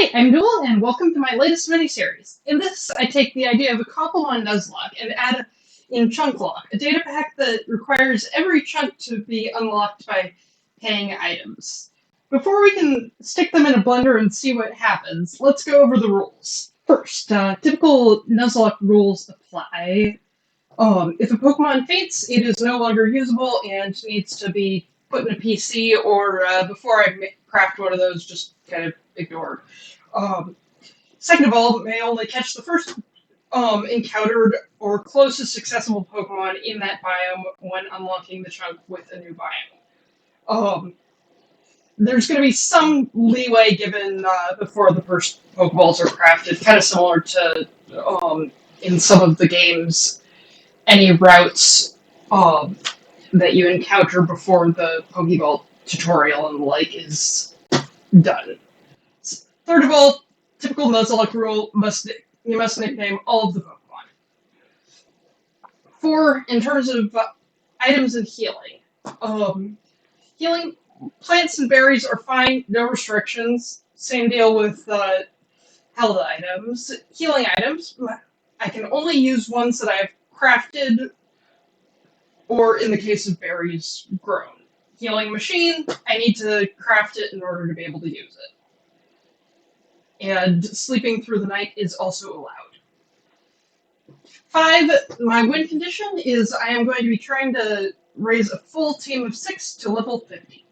Hi, I'm Newell, and welcome to my latest miniseries. In this, I take the idea of a Cobblemon Nuzlocke and add in ChunkLocke, a data pack that requires every chunk to be unlocked by paying items. Before we can stick them in a blender and see what happens, let's go over the rules. First, typical Nuzlocke rules apply. If a Pokemon faints, it is no longer usable and needs to be put in a PC, or before I craft one of those, just kind of ignored. Um, Second of all, may only catch the first encountered or closest accessible Pokemon in that biome when unlocking the chunk with a new biome. There's going to be some leeway given before the first Pokeballs are crafted, kind of similar to in some of the games, any routes that you encounter before the Pokeball tutorial and the like is done. Third of all, typical Nuzlocke rule, you must nickname all of the Pokemon. 4, in terms of items and healing. Healing, plants and berries are fine, no restrictions. Same deal with held items. Healing items, I can only use ones that I've crafted, or in the case of berries, grown. Healing machine, I need to craft it in order to be able to use it. And sleeping through the night is also allowed. 5, my win condition is I am going to be trying to raise a full team of 6 to level 50.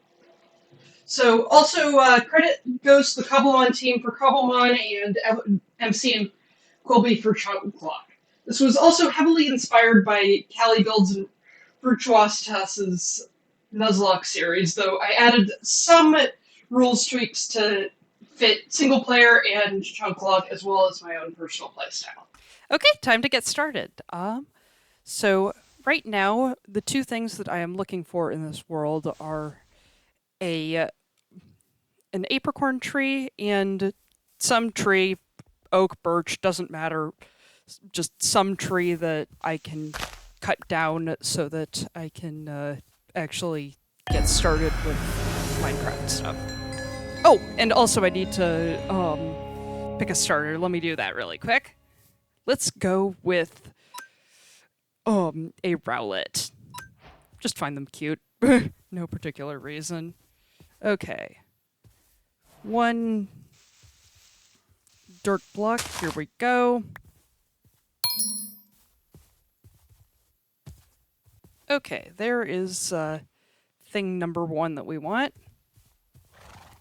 So also credit goes to the Cobblemon team for Cobblemon and AvidMC and Quilby for ChunkLocke. This was also heavily inspired by Callie Builds and Virtuositas's Nuzlocke series, though I added some rules tweaks to fit single player and ChunkLocke as well as my own personal playstyle. Okay, time to get started. So right now, the two things that I am looking for in this world are an apricorn tree and some tree, oak, birch, doesn't matter, just some tree that I can cut down so that I can actually get started with Minecraft stuff. Oh, and also I need to pick a starter. Let me do that really quick. Let's go with a Rowlet. Just find them cute. No particular reason. Okay. 1 dirt block. Here we go. Okay, there is thing number 1 that we want.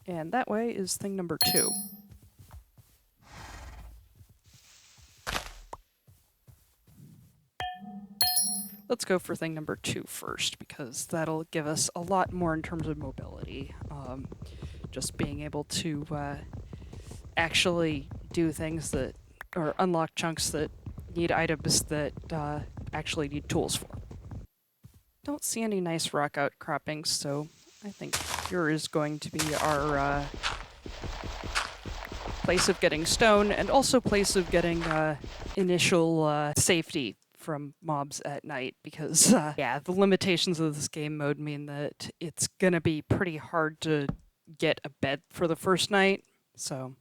And that way is thing number 2. Let's go for thing number 2 first, because that'll give us a lot more in terms of mobility. Just being able to actually do things that, or unlock chunks that need items that actually need tools for. Don't see any nice rock outcroppings, so I think here is going to be our place of getting stone, and also place of getting initial safety from mobs at night, because yeah, the limitations of this game mode mean that it's gonna be pretty hard to get a bed for the first night, so.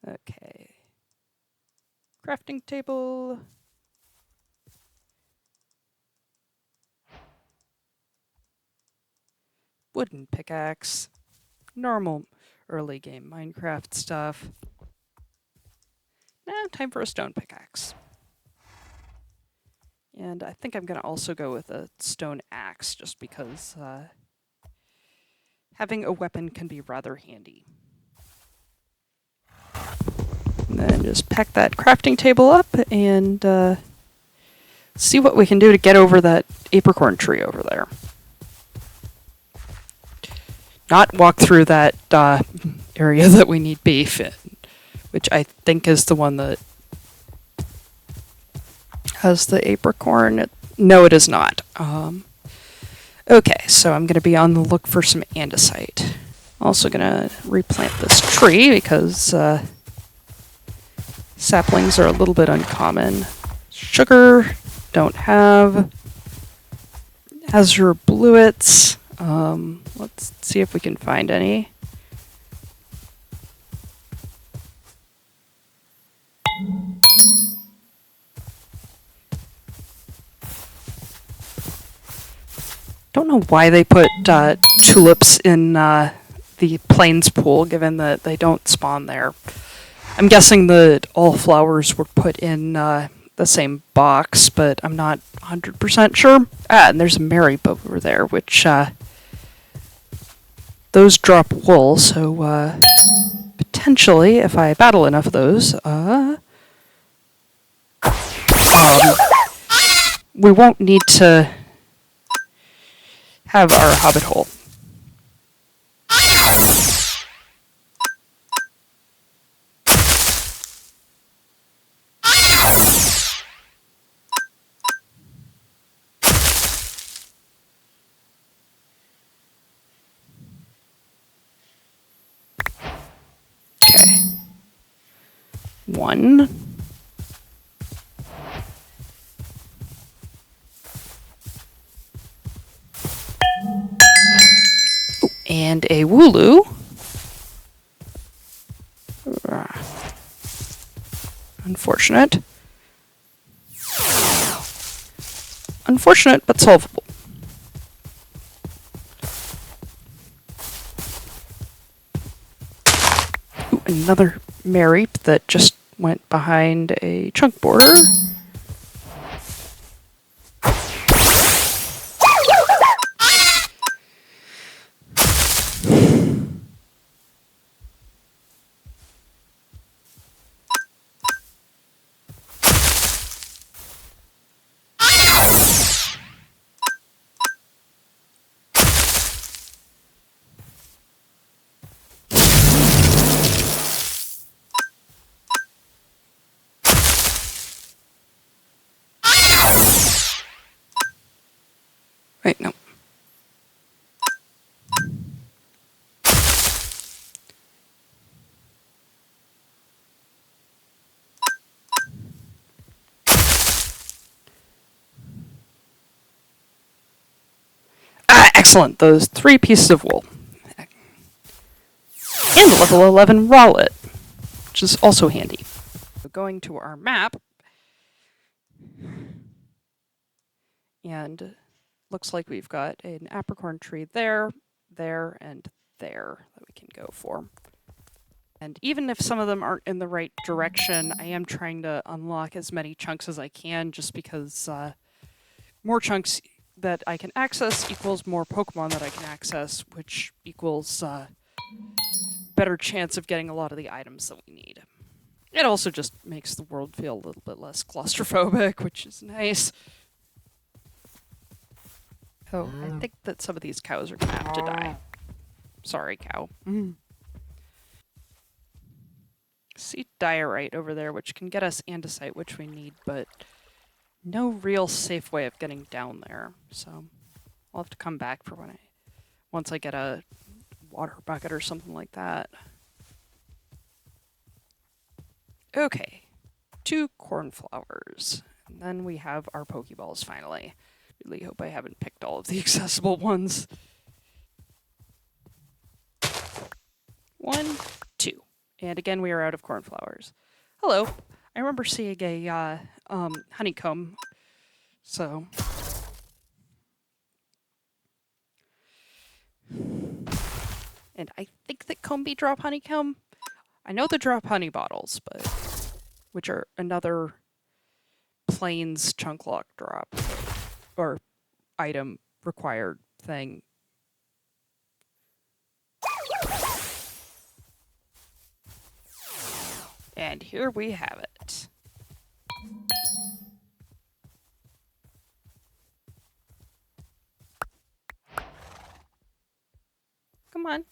Okay. Crafting table. Wooden pickaxe. Normal early game Minecraft stuff. Now, time for a stone pickaxe. And I think I'm going to also go with a stone axe, just because having a weapon can be rather handy. And then just pack that crafting table up and see what we can do to get over that apricorn tree over there. Not walk through that area that we need beef in, which I think is the one that has the apricorn. No, it is not. Okay, so I'm going to be on the look for some andesite. Also going to replant this tree because saplings are a little bit uncommon. Sugar, don't have. Azure bluets. Let's see if we can find any. Don't know why they put tulips in the plains pool, given that they don't spawn there. I'm guessing that all flowers were put in the same box, but I'm not 100% sure. Ah, and there's a Marybub over there, which those drop wool, so potentially, if I battle enough of those, we won't need to have our hobbit hole. Okay. 1. Ooh, and a Wooloo. Unfortunate. Unfortunate, but solvable. Ooh, another Mary that just went behind a chunk border. Wait, no. Ah, excellent. Those 3 pieces of wool. And a level 11 Rowlet, which is also handy. Going to our map, and looks like we've got an apricorn tree there, there, and there that we can go for. And even if some of them aren't in the right direction, I am trying to unlock as many chunks as I can, just because more chunks that I can access equals more Pokemon that I can access, which equals better chance of getting a lot of the items that we need. It also just makes the world feel a little bit less claustrophobic, which is nice. Oh, I think that some of these cows are gonna have to die. Sorry, cow. See diorite over there, which can get us andesite, which we need, but no real safe way of getting down there. So I'll have to come back for once I get a water bucket or something like that. Okay, 2 cornflowers, and then we have our Pokeballs finally. Really hope I haven't picked all of the accessible ones. 1, 2, and again we are out of cornflowers. Hello, I remember seeing a honeycomb, so. And I think that Combi drop honeycomb. I know the drop honey bottles, but which are another plains ChunkLocke drop or item required thing. And here we have it. Come on.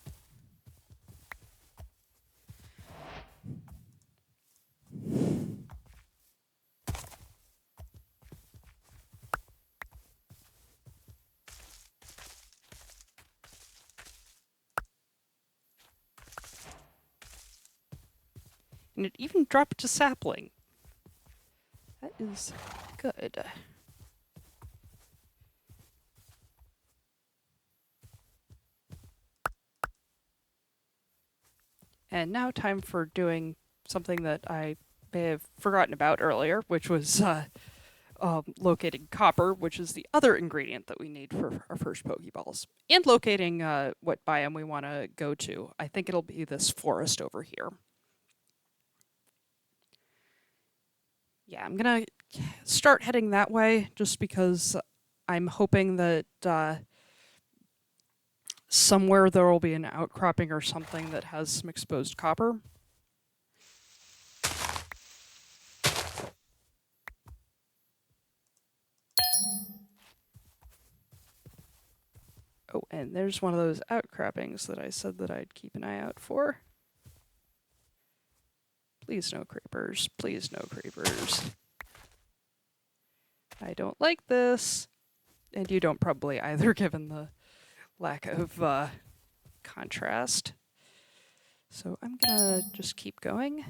And it even dropped to sapling. That is good. And now time for doing something that I may have forgotten about earlier, which was locating copper, which is the other ingredient that we need for our first Pokeballs, and locating what biome we want to go to. I think it'll be this forest over here. Yeah, I'm gonna start heading that way just because I'm hoping that somewhere there will be an outcropping or something that has some exposed copper. Oh, and there's one of those outcroppings that I said that I'd keep an eye out for. Please no creepers. Please no creepers. I don't like this. And you don't probably either, given the lack of contrast. So I'm gonna just keep going.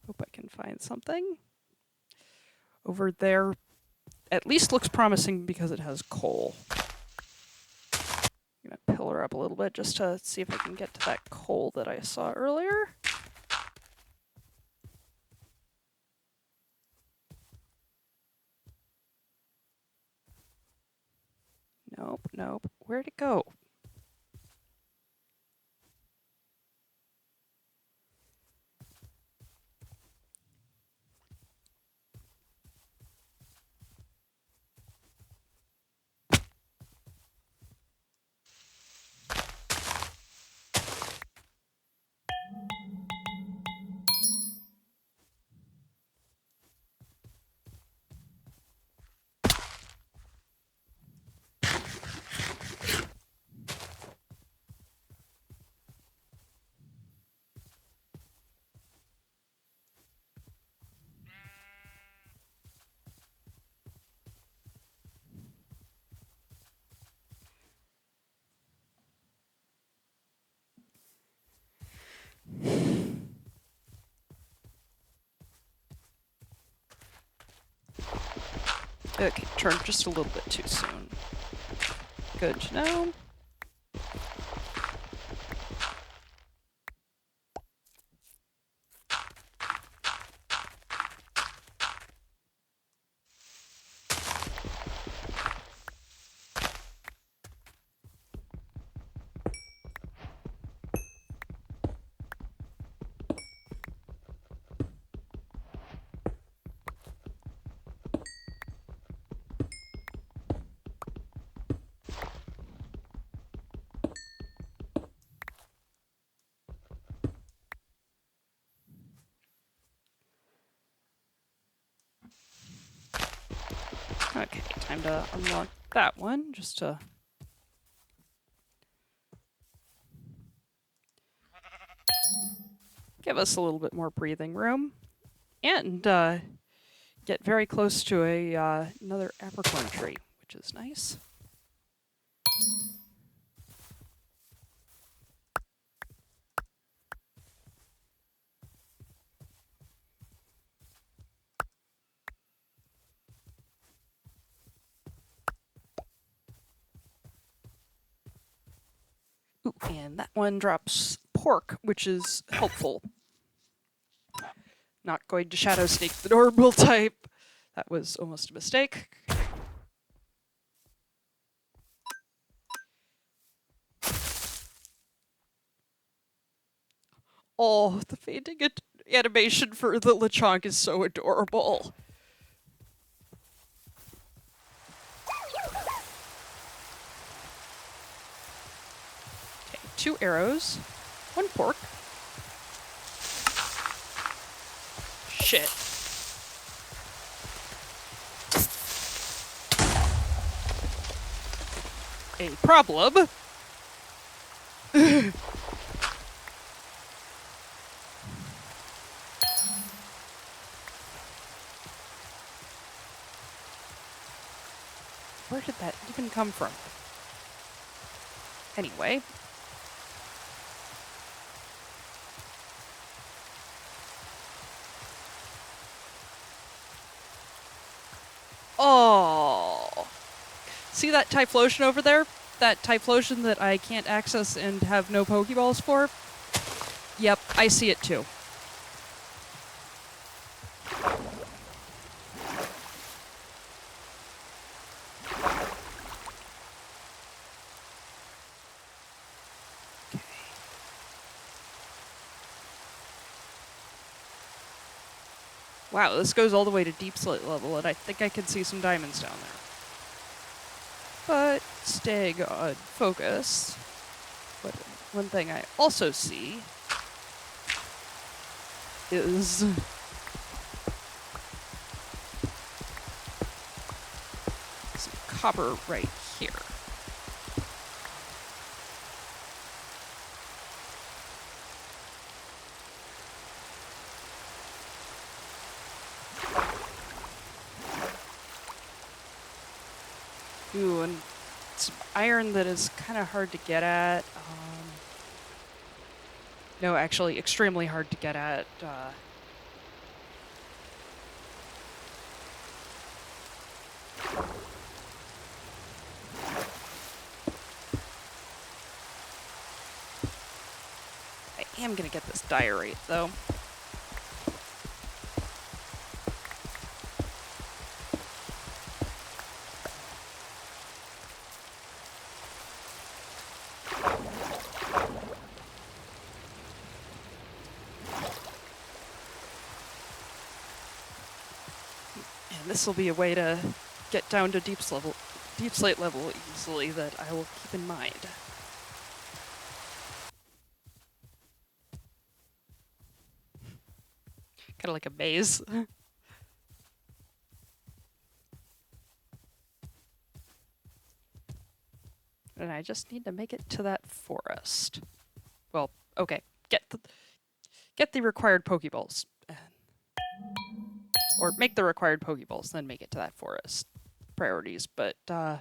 Hope I can find something. Over there, at least looks promising because it has coal. I'm gonna pillar up a little bit just to see if I can get to that coal that I saw earlier. Nope, nope. Where'd it go? Okay, turned just a little bit too soon. Good to know. Okay, time to unlock that one, just to... give us a little bit more breathing room. And get very close to another apricorn tree, which is nice. Ooh, and that one drops pork, which is helpful. Not going to shadow sneak the normal type. That was almost a mistake. Oh, the fainting animation for the Lechonk is so adorable. Okay, 2 arrows, 1 pork. Shit. A problem. Where did that even come from? Anyway. Oh. See that Typhlosion over there? That Typhlosion that I can't access and have no Pokeballs for? Yep, I see it too. Wow, this goes all the way to deep slate level, and I think I can see some diamonds down there. But staying on focus, but one thing I also see is some copper right here. Ooh, and some iron that is kind of hard to get at. No, actually, extremely hard to get at. I am gonna get this diorite, though. And this will be a way to get down to deep slate level easily that I will keep in mind. Kind of like a maze. And I just need to make it to that forest. Well, okay, get the required Pokeballs. Or make the required Pokeballs, then make it to that forest. Priorities, but yeah.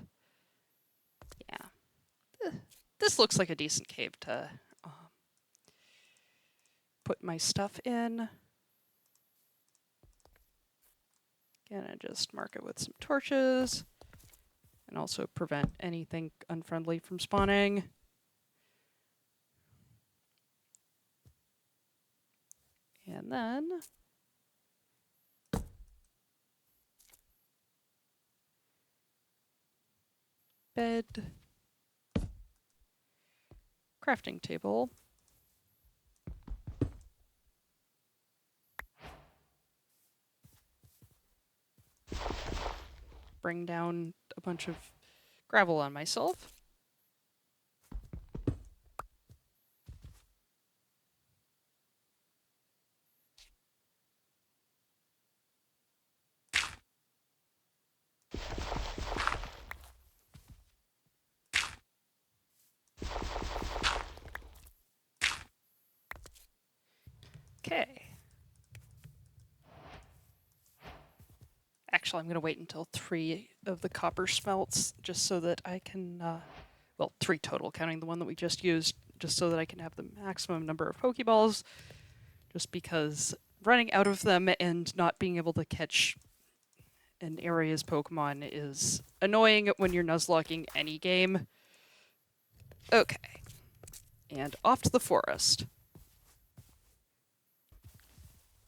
This looks like a decent cave to put my stuff in. Gonna just mark it with some torches. And also prevent anything unfriendly from spawning. And then bed, crafting table, bring down a bunch of gravel on myself. Okay. Actually, I'm going to wait until 3 of the copper smelts, just so that I can, well, 3 total, counting the one that we just used, just so that I can have the maximum number of Pokeballs, just because running out of them and not being able to catch an area's Pokemon is annoying when you're Nuzlocking any game. Okay. And off to the forest.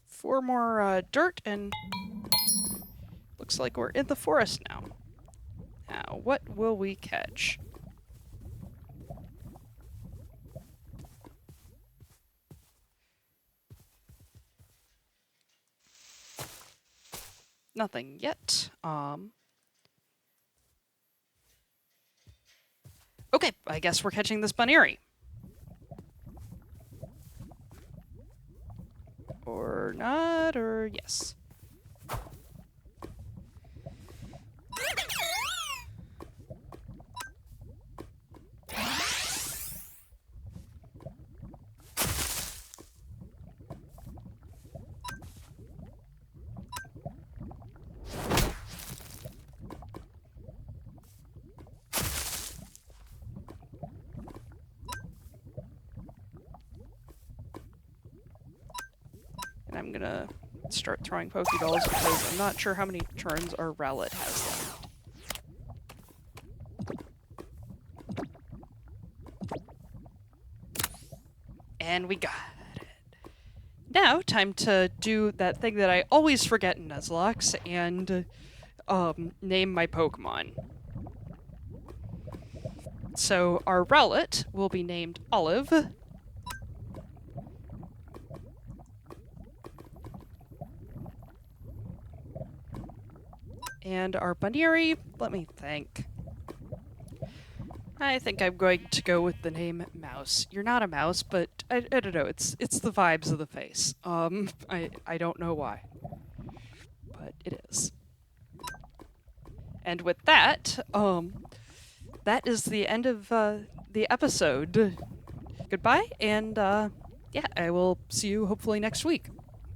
4 more dirt, and looks like we're in the forest now. Now, what will we catch? Nothing yet. Okay, I guess we're catching this Bunnery. Or not, or yes. And I'm gonna start throwing Pokeballs because I'm not sure how many turns our Rowlet has left. And we got it. Now, time to do that thing that I always forget in Nuzlocke and name my Pokemon. So our Rowlet will be named Olive. And our bunnery, let me think. I think I'm going to go with the name Mouse. You're not a mouse, but I don't know. It's the vibes of the face. I don't know why, but it is. And with that, that is the end of the episode. Goodbye, and yeah, I will see you hopefully next week.